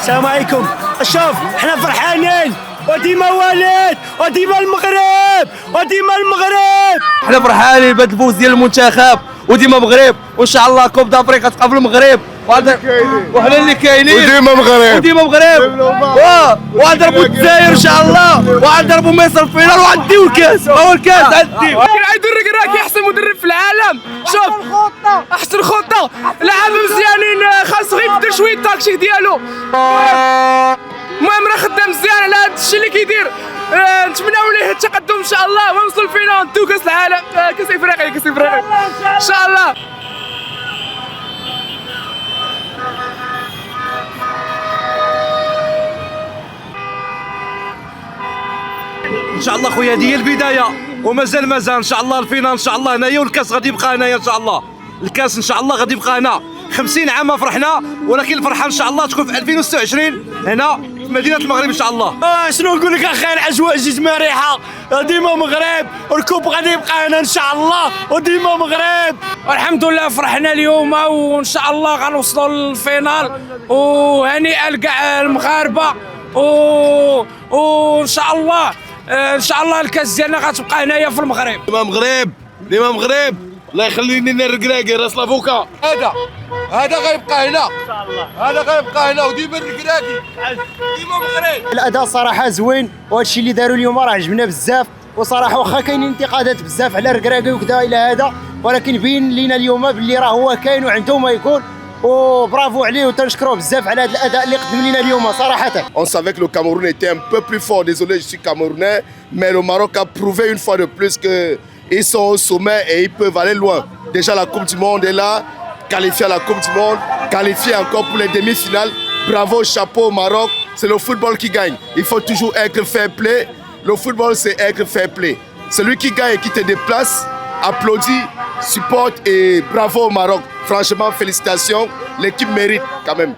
السلام عليكم. شوف احنا فرحانين وديما وليد وديما المغرب وديما المغرب. احنا فرحانين بهذا الفوز ديال المنتخب وديما مغرب، وان شاء الله كوب دافريقيا تبقى في المغرب وحنا اللي كاينين وديما مغرب وديما مغرب وغنضربوا الجزائر ان شاء الله وغنضربوا مصر في الفينال وغنديو الكاس. هو الكاس غنديو. كنعيدوا الركراكي احسن مدرب في العالم. شوف احسن خطه لعابه مزيانين، خاص غير يبدل شويه التاكتيك ديالو. المهم راه خدام مزيان على هذا الشيء اللي كيدير. نتمناو ليه التقدم ان شاء الله ونوصل الفينال ندو كاس العالم، كاس افريقيا ان شاء الله. ان شاء الله خويا هذه هي البدايه ومازال ان شاء الله الفينال ان شاء الله هنايا، والكاس غادي يبقى هنايا ان شاء الله. الكاس ان شاء الله غادي يبقى هنا. 50 عام ما فرحنا، ولكن الفرحه ان شاء الله تكون في 2026 هنا في مدينه المغرب ان شاء الله. شنو نقول لك اخي، الاجواء جد مريحه. ديما مغرب والكوب غادي يبقى هنا ان شاء الله وديما مغرب. الحمد لله فرحنا اليوم وان شاء الله غنوصلوا للفينال، وهنيئا لكاع المغاربه وان شاء الله الكاس ديالنا غتبقى هنايا في المغرب. ديما مغرب الله يخلي لنا الركراكي راس لافوكا. هذا غيبقى هنا ان شاء الله، هذا غيبقى هنا وديما الركراكي ديما مغرب. الاداء صراحه زوين، وهادشي اللي داروا اليوم راه عجبنا بزاف. وصراحه واخا كاينين انتقادات بزاف على الركراكي وكذا الى هذا، ولكن بين لينا اليوم باللي راه هو كاين وعنده ما يكون، وبرافو عليه وتنشكروه بزاف على هذا الاداء اللي قدم لنا اليوم صراحه. On savait que le Cameroun était un peu plus fort. Désolé, je suis camerounais, mais le Maroc a prouvé une fois de plus qu'ils sont au sommet et ils peuvent aller loin. Déjà la Coupe du Monde est là, qualifié à la Coupe du Monde, qualifié encore pour les demi-finales. Bravo, chapeau Maroc, c'est le football qui gagne. Il faut toujours être fair play. Le football, c'est être fair play. Celui qui gagne et qui te déplace, applaudit, supporte et bravo au Maroc. Franchement, félicitations. L'équipe mérite quand même.